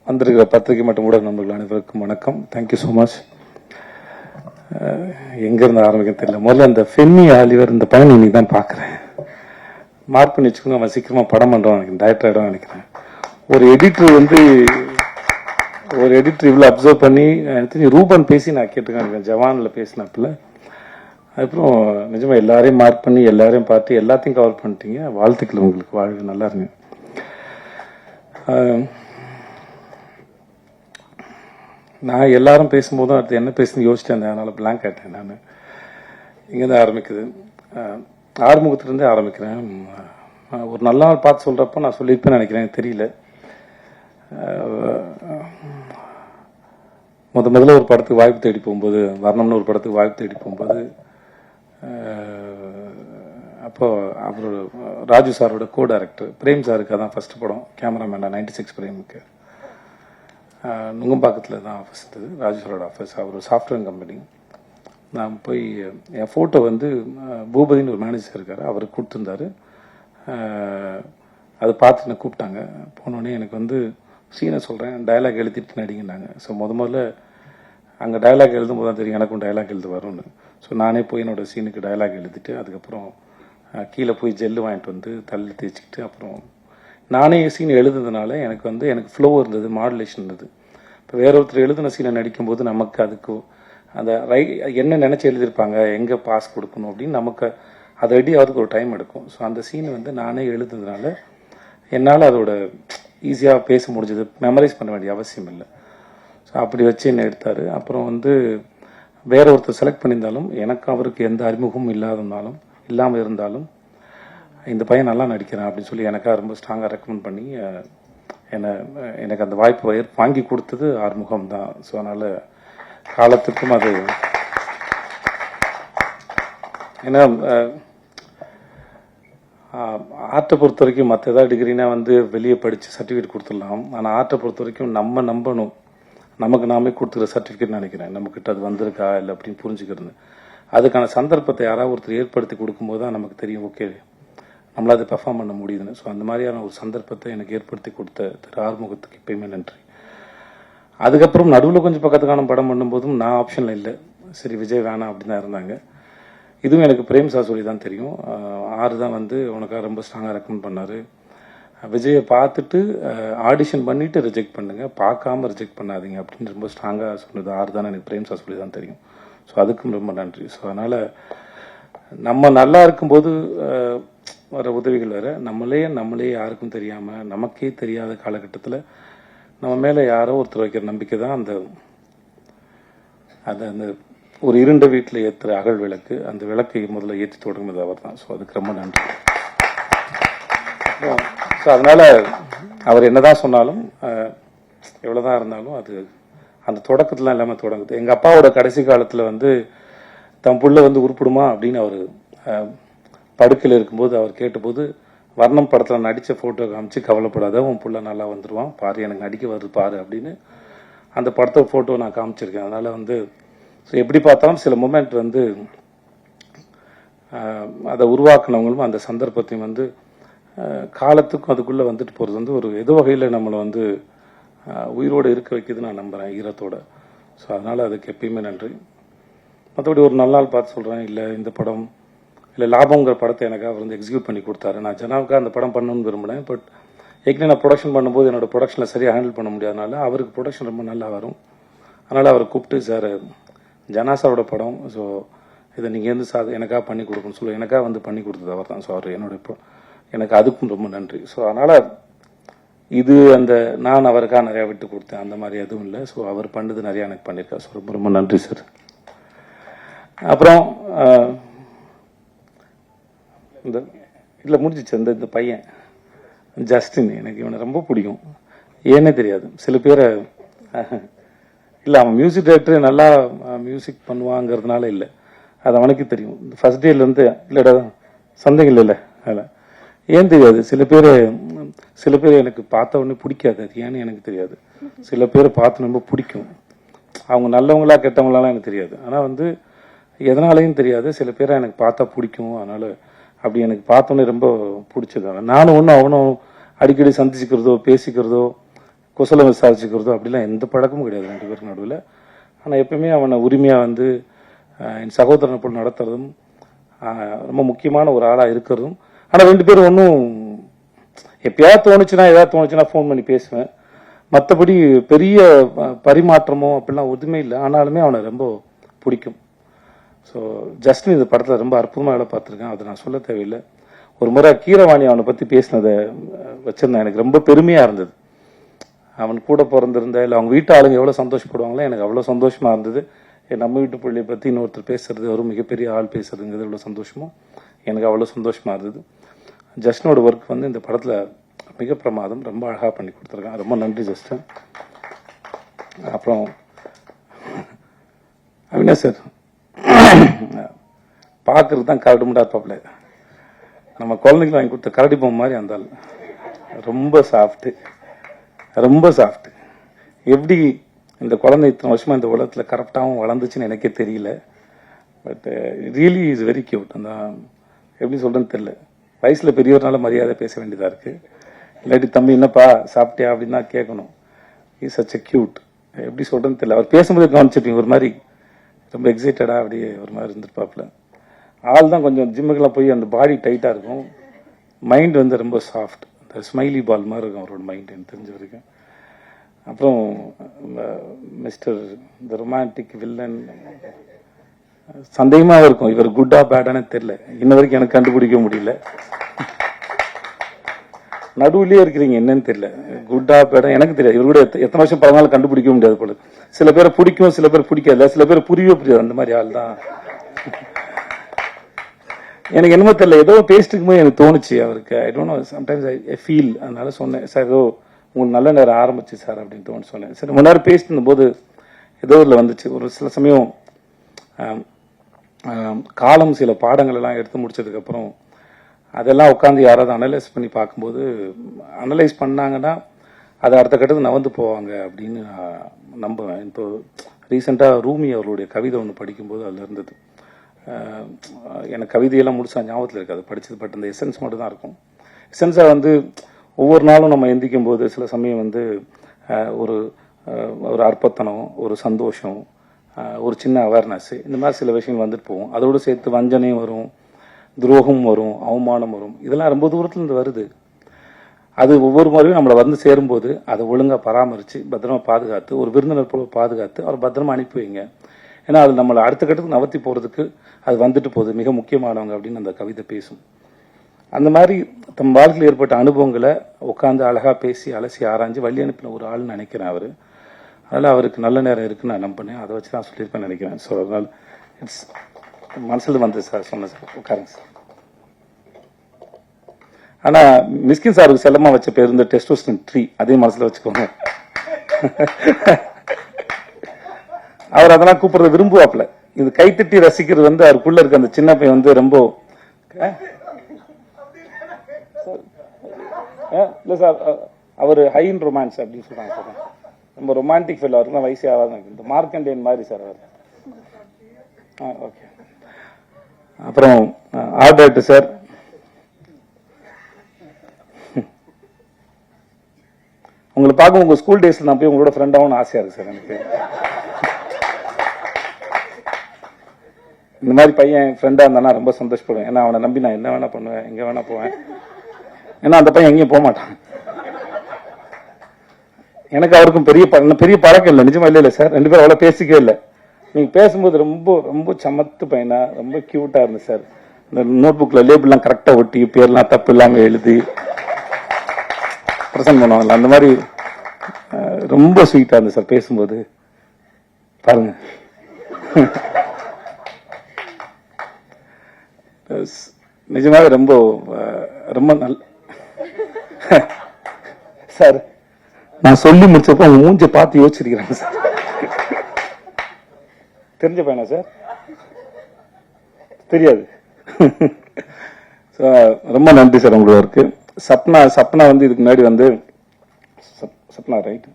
வந்திருக்கிற பத்திரிகை மற்றும் ஊடக நண்பர்கள் அனைவருக்கும் வணக்கம். Thank you so much. எங்கேருந்து ஆரம்பிக்க தெரியல. முதல்ல இந்த ஃபென்னி ஆலிவர் இந்த பையன் இன்னைக்கு தான் பார்க்குறேன். மார்க் பண்ணி வச்சுக்கோங்க, அவன் சீக்கிரமாக படம் பண்ணுறான் நினைக்கிறேன், டைரக்டர் ஆகிடும் நினைக்கிறேன். ஒரு எடிட்டர் இவ்வளோ அப்சர்வ் பண்ணி எனக்கு தெரிஞ்சு ரூபன் பேசி நான் கேட்டுக்கேன், ஜவானில் பேசினாப்புல. அப்புறம் நிஜமாக எல்லாரையும் மார்க் பண்ணி எல்லாரையும் பார்த்து எல்லாத்தையும் கவர் பண்ணிட்டீங்க. வாழ்த்துக்கள் உங்களுக்கு, வாழ்க்கை நல்லா இருங்க. நான் எல்லாரும் பேசும்போதும் அடுத்து என்ன பேசுன்னு யோசிச்சேன், அதனால பிளாங்க் ஆயிட்டேன். நான் இங்கேருந்து ஆரம்பிக்குது, ஆறுமுகத்திலேருந்தே ஆரம்பிக்கிறேன். ஒரு நல்ல நாள் பார்த்து சொல்கிறப்போ நான் சொல்லியிருப்பேன்னு நினைக்கிறேன், தெரியல. முதல்ல ஒரு படத்துக்கு வாய்ப்பு தேடி போகும்போது, வர்ணம்னு ஒரு படத்துக்கு வாய்ப்பு தேடி போகும்போது, அப்போ அவர் ராஜு சாரோட கோ டைரக்டர் பிரேம் சாருக்கு அதான் ஃபர்ஸ்ட் படம், கேமராமேனா 96 பிரேமுக்கு. நுங்கம்பாக்கத்தில் தான் ஆஃபீஸ் இருந்தது, ராஜு சாரோட ஆஃபீஸ். அவர் சாஃப்ட்வேர் கம்பெனி. நான் போய் என் ஃபோட்டோ வந்து பூபதினு ஒரு மேனேஜர் இருக்கார், அவருக்கு கொடுத்துருந்தாரு. அதை பார்த்து என்னை கூப்பிட்டாங்க. போனோடனே எனக்கு வந்து சீனை சொல்கிறேன், டயலாக் எழுதிட்டு நடிங்கன்னாங்க. ஸோ முதல்ல அங்கே டயலாக் எழுதும் போது தான் தெரியும் எனக்கும் டயலாக் எழுத வரும்னு. ஸோ நானே போய் என்னோட சீனுக்கு டயலாக் எழுதிட்டு அதுக்கப்புறம் கீழே போய் ஜெல்லு வாங்கிட்டு வந்து தள்ளி தேய்ச்சிக்கிட்டு அப்புறம் நானே சீன் எழுதுனதுனால எனக்கு ஃப்ளோ இருந்தது, மாடுலேஷன் இருந்தது. இப்போ வேற ஒருத்தர் எழுதின சீனை நடிக்கும்போது நமக்கு அதுக்கு அந்த என்ன நினச்சி எழுதியிருப்பாங்க, எங்கே பாஸ் கொடுக்கணும் அப்படின்னு நமக்கு அதை ரெடி ஆகிறதுக்கு ஒரு டைம் எடுக்கும். ஸோ அந்த சீன் வந்து நானே எழுதுனதுனால என்னால் அதோட ஈஸியாக பேச முடிஞ்சது, மெமரைஸ் பண்ண வேண்டிய அவசியம் இல்லை. ஸோ அப்படி வச்சு என்ன எடுத்தார். அப்புறம் வந்து வேற ஒருத்தர் செலக்ட் பண்ணியிருந்தாலும் எனக்கு அவருக்கு எந்த அறிமுகமும் இல்லாமல் இருந்தாலும் இந்த பையன் நல்லா நடிக்கிறான் அப்படின்னு சொல்லி எனக்காக ரொம்ப ஸ்ட்ராங்காக ரெக்கமெண்ட் பண்ணி எனக்கு அந்த வாய்ப்பு வாங்கி கொடுத்தது ஆறுமுகம் தான். ஸோ அதனால் காலத்துக்கும் அது ஏன்னா ஆர்ட்டை பொறுத்த வரைக்கும் மற்ற ஏதாவது டிகிரினா வந்து வெளியே படித்து சர்டிஃபிகேட் கொடுத்துடலாம். ஆனால் ஆர்ட்டை பொறுத்த வரைக்கும் நம்ம நம்பணும், நமக்கு நாமே கொடுத்துக்கிற சர்டிஃபிகேட் நினைக்கிறேன். நம்மக்கிட்ட அது வந்திருக்கா இல்லை அப்படின்னு புரிஞ்சுக்கிறது. அதுக்கான சந்தர்ப்பத்தை யாராவது ஒருத்தர் ஏற்படுத்தி கொடுக்கும்போது தான் நமக்கு தெரியும், ஓகே நம்மளால் அதை பெர்ஃபார்ம் பண்ண முடியுதுன்னு. ஸோ அந்த மாதிரியான ஒரு சந்தர்ப்பத்தை எனக்கு ஏற்படுத்தி கொடுத்த திரு ஆறுமுகத்துக்கு எப்பயுமே நன்றி. அதுக்கப்புறம் நடுவில் கொஞ்சம் பக்கத்துக்கான படம் பண்ணும்போதும் நான் ஆப்ஷனில் இல்லை, சரி விஜய் வேணாம் அப்படின்னு தான் இருந்தாங்க. இதுவும் எனக்கு பிரேம் சார் சொல்லி தான் தெரியும். ஆறு தான் வந்து உனக்காக ரொம்ப ஸ்ட்ராங்காக ரெக்கமெண்ட் பண்ணார். விஜயை பார்த்துட்டு ஆடிஷன் பண்ணிவிட்டு ரிஜெக்ட் பண்ணுங்க, பார்க்காம ரிஜெக்ட் பண்ணாதீங்க அப்படின்னு ரொம்ப ஸ்ட்ராங்காக சொன்னது ஆறு தான் எனக்கு பிரேம் சார் சொல்லி தான் தெரியும். ஸோ அதுக்கும் ரொம்ப நன்றி. ஸோ அதனால் நம்ம நல்லா இருக்கும்போது வர உதவிகள் வேறு, நம்மளே யாருக்கும் தெரியாமல் நமக்கே தெரியாத காலகட்டத்தில் நம்ம மேலே யாரோ ஒருத்தர் வைக்கிற நம்பிக்கை தான் அந்த ஒரு இருண்ட வீட்டில் ஏற்றுற அகல் விளக்கு. அந்த விளக்கை முதல்ல ஏற்றி தொடங்குவது அவர் தான். ஸோ அதுக்கு ரொம்ப நன்றி. ஸோ அதனால் அவர் என்னதான் சொன்னாலும் எவ்வளோதான் இருந்தாலும் அது அந்த தொடக்கத்துலாம் இல்லாமல் தொடங்குது. எங்கள் அப்பாவோட கடைசி காலத்தில் வந்து தன் புள்ள வந்து உருப்பிடுமா அப்படின்னு அவர் படுக்கையில் இருக்கும்போது அவர் கேட்டபோது வர்ணம் படத்தில் நடித்த ஃபோட்டோ காமிச்சு, கவலைப்படாத உன் புள்ள நல்லா வந்துடுவான் பாரு, எனக்கு நடிக்க வருது பாரு அப்படின்னு அந்த படத்தை ஃபோட்டோ நான் காமிச்சிருக்கேன். அதனால் வந்து ஸோ எப்படி பார்த்தாலும் சில மூமெண்ட் வந்து அதை உருவாக்குனவங்களும் அந்த சந்தர்ப்பத்தையும் வந்து காலத்துக்கும் அதுக்குள்ளே வந்துட்டு போகிறது வந்து ஒரு ஏதோ வகையில் நம்மளை வந்து உயிரோடு இருக்க வைக்கிது நான் நம்புகிறேன், ஈரத்தோட. ஸோ அதனால் அதுக்கு எப்பயுமே நன்றி. மற்றபடி ஒரு நல்ல நாள் பார்த்து சொல்கிறேன், இல்லை இந்த படம் இல்லை லாபங்கிற படத்தை எனக்கு அவர் வந்து எக்ஸிக்யூட் பண்ணி கொடுத்தாரு. நான் ஜனாவுக்காக அந்த படம் பண்ணணும்னு விரும்பினேன். பட் ஏற்கனவே நான் ப்ரொடக்ஷன் பண்ணும்போது என்னோடய ப்ரொடக்ஷனில் சரியாக ஹேண்டில் பண்ண முடியாதனால அவருக்கு ப்ரொடக்ஷன் ரொம்ப நல்லா வரும். அதனால் அவரை கூப்பிட்டு, சார் ஜனாசாவோட படம், ஸோ இதை நீங்கள் இருந்து எனக்காக பண்ணி கொடுக்கணும்னு சொல்லி எனக்காக வந்து பண்ணி கொடுத்தது அவர் தான். ஸோ அவர் எனக்கு அதுக்கும் ரொம்ப நன்றி. ஸோ அதனால் இது நான் அவருக்காக நிறையா விட்டு கொடுத்தேன், அந்த மாதிரி எதுவும் இல்லை. ஸோ அவர் பண்ணது நிறையா எனக்கு பண்ணியிருக்காரு. ஸோ ரொம்ப ரொம்ப நன்றி சார். அப்புறம் இதில் முடிஞ்சிச்சு இந்த பையன் ஜஸ்டின், எனக்கு இவனை ரொம்ப பிடிக்கும். ஏன்னே தெரியாது, சில பேரை இல்லை அவன் மியூசிக் டைரக்டர் நல்லா மியூசிக் பண்ணுவாங்கிறதுனால இல்லை, அது அவனுக்கு தெரியும். ஃபர்ஸ்ட் டேலேருந்து இல்லைடா சந்தேகம் இல்லை அதில். ஏன் தெரியாது, சில பேர் எனக்கு பார்த்த உடனே பிடிக்காது, அது ஏன்னு எனக்கு தெரியாது. சில பேரை பார்த்து ரொம்ப பிடிக்கும், அவங்க நல்லவங்களா கெட்டவங்களாலாம் எனக்கு தெரியாது. ஆனால் வந்து எதனாலையும் தெரியாது, சில பேரை எனக்கு பார்த்தா பிடிக்கும். அதனால் அப்படி எனக்கு பார்த்தோன்னே ரொம்ப பிடிச்சது. நானும் அவனும் அடிக்கடி சந்திச்சுக்கிறதோ பேசிக்கிறதோ குசலம் விசாரிச்சுக்கிறதோ அப்படிலாம் எந்த பழக்கமும் கிடையாது 2 பேருக்கு நடுவில். ஆனால் எப்பயுமே அவனை உரிமையாக வந்து என் சகோதரனை போல் நடத்துறதும் ரொம்ப முக்கியமான ஒரு ஆளாக இருக்கிறதும். ஆனால் 2 பேரும் ஒன்றும் எப்பயாவது தோணுச்சுன்னா ஃபோன் பண்ணி பேசுவேன். மற்றபடி பெரிய பரிமாற்றமோ அப்படிலாம் எதுவுமே இல்லை. ஆனாலுமே அவனை ரொம்ப பிடிக்கும். ஸோ ஜஸ்டின் இந்த படத்தில் ரொம்ப அற்புதமாக வேலை பார்த்துருக்கேன். அதை நான் சொல்ல தேவையில்லை. ஒரு முறை கீரவாணி அவனை பற்றி பேசினதை வச்சிருந்தேன். எனக்கு ரொம்ப பெருமையாக இருந்தது. அவன் கூட பிறந்திருந்த இல்லை அவங்க வீட்டு ஆளுங்க எவ்வளோ சந்தோஷப்படுவாங்களோ எனக்கு அவ்வளோ சந்தோஷமாக இருந்தது. நம்ம வீட்டு பிள்ளையை பற்றி இன்னொருத்தர் பேசுறது, ஒரு மிகப்பெரிய ஆள் பேசுறதுங்கிறது எவ்வளோ சந்தோஷமோ எனக்கு அவ்வளோ சந்தோஷமாக இருந்தது. ஜஸ்டினோட ஒர்க் வந்து இந்த படத்தில் மிக பிரமாதம். ரொம்ப அழகாக பண்ணி கொடுத்துருக்கான். ரொம்ப நன்றி ஜஸ்டின். அப்புறம் அவினாஷ் சார் பார்க்கறது தான் கரடு முண்டா இருப்பாப்ல. நம்ம குழந்தைங்களுக்கு வாங்கி கொடுத்த கரடி பொம்மை மாதிரி அந்த ரொம்ப சாஃப்ட். எப்படி இந்த குழந்தை இத்தனை வருஷமா இந்த உலகத்தில் கரெக்டாகவும் வளர்ந்துச்சுன்னு எனக்கே தெரியல. But really is very cute. அந்த எப்படி சொல்றேன்னு தெரியல. வயசுல பெரியவர்னால மரியாதை பேச வேண்டியதா இருக்கு. இல்லாட்டி தம்பி என்னப்பா சாப்பிட்டியா அப்படின்னு தான் கேட்கணும். Is such a cute. எப்படி சொல்றேன்னு தெரியல. அவர் பேசும்போது கவனிச்சிருப்பீங்க ஒரு மாதிரி ரொம்ப எக்ஸைட்டடா அப்படியே ஒரு மாதிரி இருந்திருப்பாப்ல. ஆள் தான் கொஞ்சம் ஜிம்முக்கெல்லாம் போய் அந்த பாடி டைட்டா இருக்கும். மைண்ட் வந்து ரொம்ப சாஃப்ட். இந்த ஸ்மைலி பால் மாதிரி இருக்கும் அவரோட மைண்ட் எனக்கு தெரிஞ்ச வரைக்கும். அப்புறம் மிஸ்டர் த ரொமான்டிக் வில்லன் சந்தேகமாக இருக்கும். இவர் குட்டா பேடானே தெரியல. இன்ன வரைக்கும் எனக்கு கண்டுபிடிக்க முடியல. நடுவுலயே இருக்கிறீங்க என்னன்னு தெரியல. குட்டா பேடா எனக்கு தெரியாது. இவர் கூட எத்தனை வருஷம் பரவாயில்ல கண்டுபிடிக்க முடியாது போல. சில பேரை பிடிக்கும், சில பேர் பிடிக்காது, சில பேர் புரியவே புரியாது. அந்த மாதிரி ஆள் தான் எனக்கு என்னமோ தெரியல. ஏதோ பேசிட்டு போது எனக்கு தோணுச்சு அவருக்கு. I don't know, sometimes I feel. அதனால சொன்னேன், சார் ஏதோ உங்களுக்கு நல்ல நேரம் ஆரம்பிச்சு சார் அப்படின்னு தோணு சொன்னேன். சரி முன்னாடி பேசிட்டு இருந்தபோது ஏதோ இதில் வந்துச்சு. ஒரு சில சமயம் காலம் சில பாடங்கள் எல்லாம் எடுத்து முடிச்சதுக்கு அப்புறம் அதெல்லாம் உட்காந்து யாராவது அனலைஸ் பண்ணி பார்க்கும்போது அனலைஸ் பண்ணாங்கன்னா அது அடுத்த கட்டத்துக்கு நவந்து போவாங்க அப்படின்னு நம்புவேன். இப்போ ரீசெண்டாக ரூமி அவர்களுடைய கவிதை ஒன்று படிக்கும்போது அதில் இருந்தது. எனக்கு கவிதையெல்லாம் முடிச்சா ஞாபகத்தில் இருக்காது படிச்சது. பட் அந்த எசன்ஸ் மட்டும் தான் இருக்கும். எசன்ஸாக வந்து ஒவ்வொரு நாளும் நம்ம எந்திக்கும் போது சில சமயம் வந்து ஒரு அற்பத்தனம், ஒரு சந்தோஷம், ஒரு சின்ன அவேர்னஸ், இந்த மாதிரி சில விஷயங்கள் வந்துட்டு போகும். அதோடு சேர்த்து வஞ்சனையும் வரும், துரோகம் வரும், அவமானம் வரும். இதெல்லாம் ரொம்ப தூரத்துல இருந்து வருது. அது ஒவ்வொரு முறையும் நம்மளை வந்து சேரும்போது அதை ஒழுங்காக பராமரித்து பத்திரமா பாதுகாத்து ஒரு விருந்தினர் போல பாதுகாத்து அவர் பத்திரமா அனுப்பி வைங்க. ஏன்னா அது நம்மளை அடுத்த கட்டத்துக்கு நவர்த்தி போகிறதுக்கு அது வந்துட்டு போகுது, மிக முக்கியமானவங்க அப்படின்னு அந்த கவிதை பேசும். அந்த மாதிரி தம் வாழ்க்கையில் ஏற்பட்ட அனுபவங்களை உட்காந்து அழகாக பேசி அலசி ஆராய்ஞ்சு வழி அனுப்பின ஒரு ஆள்னு நினைக்கிறேன் அவர். அதனால் அவருக்கு நல்ல நேரம் இருக்குன்னு நான் நம்பினேன். அதை வச்சு தான் சொல்லியிருப்பேன்னு நினைக்கிறேன். ஸோ அதனால் இட்ஸ் மனசில் வந்து சார் சொன்னேன் சார் உட்காருங்க சார். ஆனால் மிஸ்கின் சாருக்கு செல்லமாக வச்ச பேர் இந்த டெஸ்டோஸ்டிரோன் ட்ரீ, அதே மனசில் வச்சுக்கோங்க. அவர் அதெல்லாம் கூப்பிடுறது விரும்புவாப்ல. இது கைத்தட்டி ரசிக்கிறது வந்து அவருக்குள்ள இருக்க அந்த சின்ன பையன் வந்து ரொம்ப இல்ல சார் அவர் ஹை இன் ரொமான்ஸ் அப்படின்னு சொல்றாங்க சார். ரொம்ப ரொமான்டிக் ஃபீல். அவருக்கு வயசே ஆகாது. இந்த மார்க்கண்டேன் மாதிரி சார் அவர். ஓகே. அப்புறம் ஆர்டர் சார், உங்களை பார்க்க உங்க ஸ்கூல் டேஸ்ல நான் போய் உங்களோட ஃப்ரெண்ட் ஆகணும்னு ஆசையா இருக்கு சார் எனக்கு. இந்த மாதிரி பையன் ஃப்ரெண்டா இருந்தானா ரொம்ப சந்தோஷப்படுவேன். ஏன்னா அவனை நம்பி நான் என்ன வேணா பண்ணுவேன், எங்க வேணா போவேன். ஏன்னா அந்த பையன் எங்கேயும் போக மாட்டான். எனக்கு அவருக்கும் பெரிய பழக்கம் இல்லை, நிஜமா இல்லை சார். 2 பேரும் அவ்வளவு பேசிக்கவே இல்லை. நீங்க பேசும்போது ரொம்ப ரொம்ப சமத்து பையனா ரொம்ப கியூட்டா இருந்து சார். இந்த நோட் புக்ல லேபிள்லாம் கரெக்டா ஒட்டி பேர்லாம் தப்பு இல்லாம எழுதி பிரசன்ட் பண்ணுவாங்கல்ல, அந்த மாதிரி ரொம்ப ஸ்வீட்டா இருந்து சார் பேசும்போது. பாருங்க நிஜமாக ரொம்ப ரொம்ப நல்ல சார். நான் சொல்லி முடிச்சப்போ அவங்க மூஞ்ச பார்த்து யோசிச்சிருக்கிறாங்க சார். தெரிஞ்ச பையனா சார்? தெரியாது. ரொம்ப நன்றி சார் உங்களோட இருக்கு. சப்னா வந்து இதுக்கு முன்னாடி வந்து சப்னா ரைட்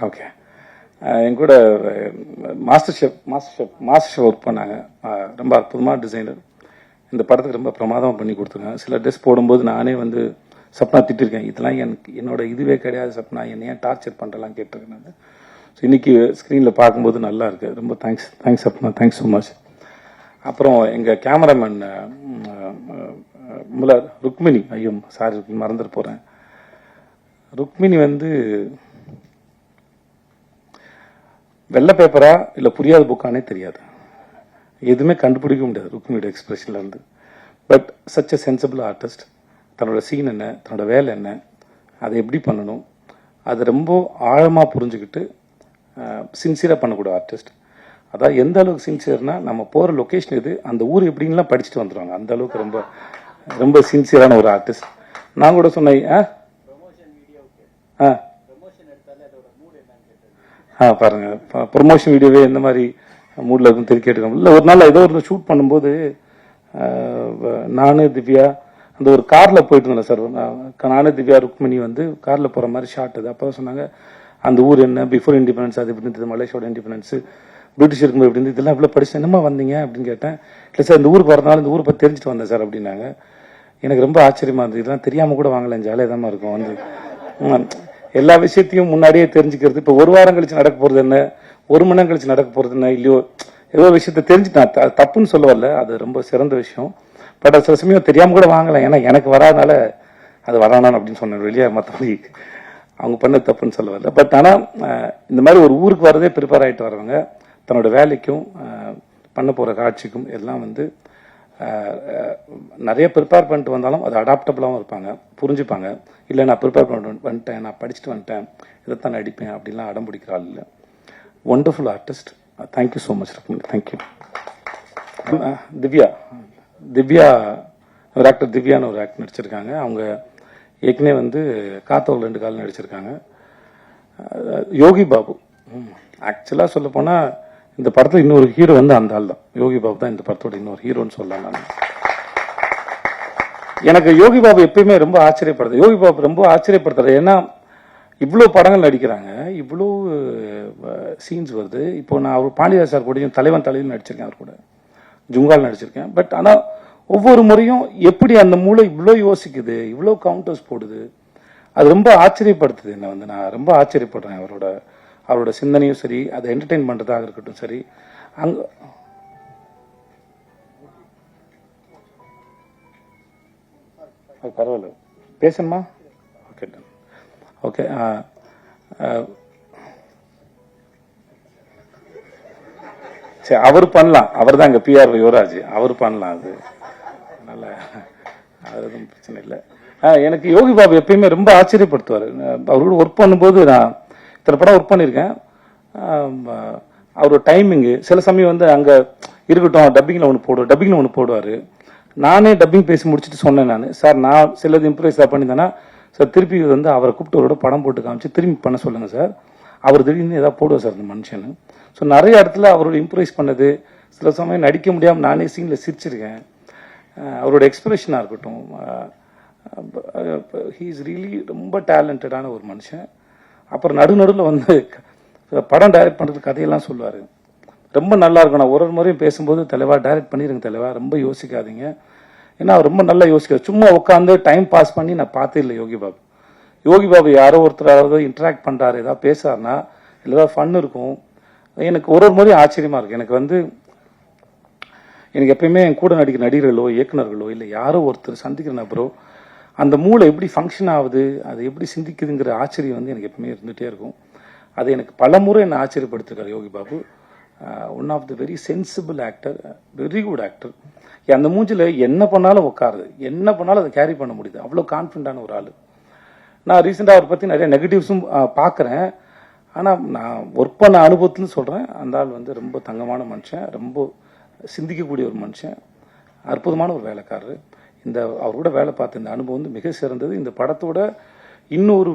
ஓகே என் கூட மாஸ்டர் ஷெஃப் ஒர்க் பண்ணாங்க. ரொம்ப அற்புதமான டிசைனர். இந்த படத்துக்கு ரொம்ப பிரமாதமாக பண்ணி கொடுத்துருங்க. சில ட்ரெஸ் போடும்போது நானே வந்து சப்னா திட்டிருக்கேன், இதெல்லாம் எனக்கு என்னோட இதுவே கிடையாது சப்னா, என்னை ஏன் டார்ச்சர் பண்ணுறலாம் கேட்டிருக்கேன் நான். ஸோ இன்றைக்கி ஸ்க்ரீனில் பார்க்கும்போது நல்லா இருக்குது. ரொம்ப thanks Sapna, thanks so much. அப்புறம் எங்கள் கேமராமேன் ருக்மிணி, ஐயோ சாரி மறந்துட்டு போகிறேன். ருக்மிணி வந்து வெள்ளை பேப்பரா இல்லை புரியாத புக்கானே தெரியாது, எதுவுமே கண்டுபிடிக்க முடியாது ருக்மிணியோட எக்ஸ்பிரஷன்ல இருந்து. But such a sensible artist. தன்னோட சீன் என்ன, தன்னோட வேலை என்ன, அதை எப்படி பண்ணணும், அதை ரொம்ப ஆழமாக புரிஞ்சுக்கிட்டு சின்சியராக பண்ணக்கூடிய ஆர்டிஸ்ட். அதாவது எந்த அளவுக்கு சின்சியர்னா, நம்ம போகிற லொக்கேஷன் இது, அந்த ஊர் எப்படின்லாம் படிச்சுட்டு வந்துடுவாங்க, அந்த அளவுக்கு ரொம்ப ரொம்ப சின்சியரான ஒரு ஆர்டிஸ்ட். நான் கூட சொன்னேன் பாருங்க ப்ரொமோஷன் வீடியோவே எந்த மாதிரி மூடில் இருக்குன்னு தெரிவி கேட்டுக்கோங்க. இல்லை ஒரு நாள் ஏதோ ஒரு ஷூட் பண்ணும்போது நானு திவ்யா அந்த ஒரு காரில் போயிட்டு இருந்தேன் சார். நானு திவ்யா ருக்மிணி வந்து காரில் போகிற மாதிரி ஷார்ட் அது. அப்போ சொன்னாங்க அந்த ஊர் என்ன, பிஃபோர் இண்டிபெண்டன்ஸ் அது எப்படி இருந்தது, மலேசியாவோட இண்டிபெண்டன்ஸ், பிரிட்டிஷ் இருக்கும்போது எப்படி இருந்தது, இதெல்லாம் இவ்வளோ படிச்சு என்னமா வந்தீங்க அப்படின்னு கேட்டேன். இல்லை சார் இந்த ஊருக்கு வரனால இந்த ஊரை பற்றி தெரிஞ்சுட்டு வந்தேன் சார் அப்படின்னாங்க. எனக்கு ரொம்ப ஆச்சரியமா இருந்தது, இதெல்லாம் தெரியாமல் கூட வாங்கலாம், ஜாலியாக தான் இருக்கும் வந்து எல்லா விஷயத்தையும் முன்னாடியே தெரிஞ்சுக்கிறது. இப்போ ஒரு வாரம் கழிச்சு நடக்க போகிறது என்ன, ஒரு மணி நேரம் கழிச்சு நடக்க போகிறது என்ன, இல்லையோ ஏதோ விஷயத்த தெரிஞ்சுட்டேன். தப்புன்னு சொல்ல வரல, அது ரொம்ப சிறந்த விஷயம். பட் அது சில சமயம் தெரியாமல் கூட வாங்கலாம், ஏன்னா எனக்கு வராதனால அது வரானான்னு அப்படின்னு சொன்னேன் வெளியே, மற்றபடி அவங்க பண்ண தப்புன்னு சொல்ல வரல. பட் ஆனால் இந்த மாதிரி ஒரு ஊருக்கு வரதே ப்ரிப்பேர் ஆகிட்டு வரவங்க தன்னோட வேலைக்கும் பண்ண போகிற காட்சிக்கும் எல்லாம் வந்து நிறைய ப்ரிப்பேர் பண்ணிட்டு வந்தாலும் அது அடாப்டபுளாகவும் இருப்பாங்க, புரிஞ்சுப்பாங்க. இல்லை நான் ப்ரிப்பேர் பண்ணிட்டு வந்துட்டேன், நான் படிச்சுட்டு வந்துட்டேன், இதைத்தான் நடிப்பேன் அப்படின்லாம் அடம் பிடிக்கிற ஆள் இல்லை. Wonderful artist. Thank you so much Rukmini, thank you. Divya ஒரு ஆக்டர், திவ்யான்னு ஒரு ஆக்டர் நடிச்சிருக்காங்க. அவங்க ஏற்கனவே வந்து காத்தவர்கள் 2 கால் நடிச்சிருக்காங்க. யோகி பாபு ஆக்சுவலாக சொல்ல போனால் இந்த படத்தில் இன்னொரு ஹீரோ வந்து அந்த ஆள் தான், யோகி பாபு தான் இந்த படத்தோட இன்னொரு ஹீரோன்னு சொல்லலாம். நான் எனக்கு யோகி பாபு எப்பயுமே ரொம்ப ஆச்சரியப்படுது. யோகி பாபு ரொம்ப ஆச்சரியப்படுத்துறது, ஏன்னா இவ்வளோ படங்கள் நடிக்கிறாங்க, இவ்வளோ சீன்ஸ் வருது. இப்போ நான் அவர் பாண்டியராஜ் சார் கூடயும் தலைவன் தலையில் நடிச்சிருக்கேன், அவர் கூட ஜுங்கால் நடிச்சிருக்கேன். பட் ஆனால் ஒவ்வொரு முறையும் எப்படி அந்த மூளை இவ்வளோ யோசிக்குது, இவ்வளோ கவுண்டர்ஸ் போடுது, அது ரொம்ப ஆச்சரியப்படுத்துது என்னை வந்து. நான் ரொம்ப ஆச்சரியப்படுறேன் அவரோட சிந்தனையும் சரி, அதை என்டர்டெயின் பண்ணுறதாக இருக்கட்டும் சரி. அங்கே பரவாயில்ல பேசணுமா? Okay okay. சரி அவர் பண்ணலாம், அவர் தான் இங்கே பிஆர் யுவராஜ், அவர் பண்ணலாம், அது அதனால அது எதுவும் பிரச்சனை இல்லை. எனக்கு யோகி பாபு எப்பயுமே ரொம்ப ஆச்சரியப்படுத்துவார். அவரோட ஒர்க் பண்ணும்போது நான் இத்தனை படம் ஒர்க் பண்ணியிருக்கேன். அவரோட டைமிங்கு சில சமயம் வந்து அங்கே இருக்கட்டும், டப்பிங்கில் ஒன்று போடுவார். நானே டப்பிங் பேசி முடிச்சுட்டு சொன்னேன், நான் சார் நான் சிலது இம்ப்ரூவைஸ் பண்ணியிருந்தேன்னா சார் திருப்பி வந்து அவரை கூப்பிட்டு அவரோட படம் போட்டு காமிச்சு திரும்பி பண்ண சொல்லுங்கள் சார், அவர் திடீர்னு ஏதாவது போடுவார் சார் இந்த மனுஷனு. ஸோ நிறைய இடத்துல அவரோட இம்ப்ரூவைஸ் பண்ணது, சில சமயம் நடிக்க முடியாமல் நானே சீனில் சிரிச்சிருக்கேன். அவரோட எக்ஸ்பிரஷனாக இருக்கட்டும், ஹீ இஸ் ரியலி ரொம்ப டேலண்டடான ஒரு மனுஷன். அப்புறம் நடுநடுவில் வந்து படம் டைரக்ட் பண்ணுறது கதையெல்லாம் சொல்லுவார், ரொம்ப நல்லா இருக்கும். நான் ஒரு முறையும் பேசும்போது தலைவா டைரக்ட் பண்ணிடுங்க தலைவா, ரொம்ப யோசிக்காதீங்க, ஏன்னா அவர் ரொம்ப நல்லா யோசிக்காது. சும்மா உட்காந்து டைம் பாஸ் பண்ணி நான் பார்த்தே இல்லை யோகி பாபு. யோகி பாபு யாரோ ஒருத்தராவது இன்ட்ராக்ட் பண்ணுறாரு, ஏதாவது பேசுறாருன்னா இல்லை ஏதாவது ஃபன் இருக்கும். எனக்கு ஒரு முறையும் ஆச்சரியமாக இருக்குது. எனக்கு எப்பயுமே என் கூட நடிக்கிற நடிகர்களோ இயக்குநர்களோ இல்லை யாரோ ஒருத்தர் சந்திக்கிற நபரோ அந்த மூளை எப்படி ஃபங்க்ஷன் ஆகுது, அது எப்படி சிந்திக்குதுங்கிற ஆச்சரியம் வந்து எனக்கு எப்பவுமே இருந்துகிட்டே இருக்கும். அது எனக்கு பல முறை என்னை ஆச்சரியப்படுத்திருக்காரு Yogi Babu. One of the very sensible actor, very good actor. அந்த மூஞ்சில் என்ன பண்ணாலும் உட்காருது, என்ன பண்ணாலும் அதை கேரி பண்ண முடியுது, அவ்வளோ கான்ஃபிடண்டான ஒரு ஆள். நான் ரீசெண்டாக அவரை பற்றி நிறைய நெகட்டிவ்ஸும் பார்க்குறேன், ஆனால் நான் ஒர்க் பண்ண அனுபவத்துன்னு சொல்கிறேன், அந்த ஆள் வந்து ரொம்ப தங்கமான மனுஷன், ரொம்ப சிந்திக்கக்கூடிய ஒரு மனுஷன், அற்புதமான ஒரு வேலைக்காரர். அவர் கூட வேலை பார்த்த இந்த அனுபவம் வந்து மிக சிறந்தது. இந்த படத்தோட இன்னொரு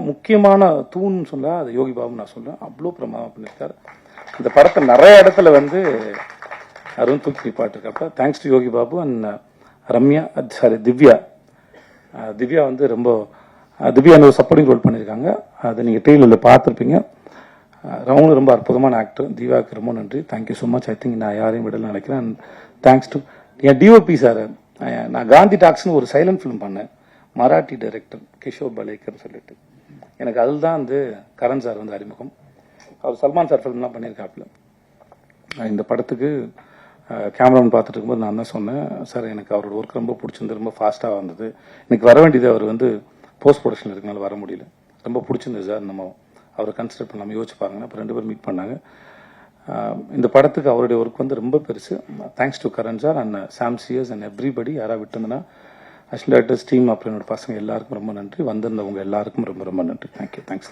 முக்கியமான தூண்னு சொன்னால் அது யோகி பாபு நான் சொல்லுவேன். அவ்வளோ பிரமாதம் பண்ணியிருக்காரு. இந்த படத்தை நிறைய இடத்துல வந்து அருண் தூக்கி பாட்டுருக்கப்ப thanks to Yogi Babu and Ramya, sorry Divya வந்து ரொம்ப திவ்யா ஒரு சப்போர்ட்டிங் ரோல் பண்ணியிருக்காங்க. அதை நீங்கள் டிவியில் பார்த்துருப்பீங்க. ரவுண்டு ரொம்ப அற்புதமான ஆக்டர். திவ்யாவுக்கு ரொம்ப நன்றி, thank you so much. I think நான் யாரையும் விடல நினைக்கிறேன். Thanks to N DOP sir. நான் காந்தி டாக்ஸ்னு ஒரு சைலண்ட் ஃபிலிம் பண்ணேன், மராட்டி டைரக்டர் கிஷோர் பலேக்கர் சொல்லிட்டு. எனக்கு அதுதான் வந்து கரண் சார் வந்து அறிமுகம். அவர் சல்மான் சார் ஃபிலிம்லாம் பண்ணியிருக்காப்புல. இந்த படத்துக்கு கேமராமேன் பார்த்துட்டு இருக்கும்போது நான் தான் சொன்னேன், சார் எனக்கு அவரோட ஒர்க் ரொம்ப பிடிச்சிருந்து, ரொம்ப ஃபாஸ்ட்டாக வந்தது. எனக்கு வர வேண்டியது அவர் வந்து போஸ்ட் ப்ரொடக்ஷன் இருக்கனால வர முடியல. ரொம்ப பிடிச்சிருந்தது சார், நம்ம அவரை கன்சிடர் பண்ணாமல் யோசிச்சு பாருங்க. அப்போ 2 பேரும் மீட் பண்ணாங்க. இந்த படத்துக்கு அவருடைய ஒர்க் வந்து ரொம்ப பெருசு. Thanks to Karan sir and Sam cheers and everybody. யாராவது விட்டுருந்தேன்னா அசிஸ்டன்ட் டைரக்டர்ஸ் டீம், அப்புறம் என்னோட பசங்க எல்லாருக்கும் ரொம்ப நன்றி. வந்திருந்தவங்க எல்லாருக்கும் ரொம்ப ரொம்ப நன்றி. தேங்க்யூ. தேங்க்ஸ்.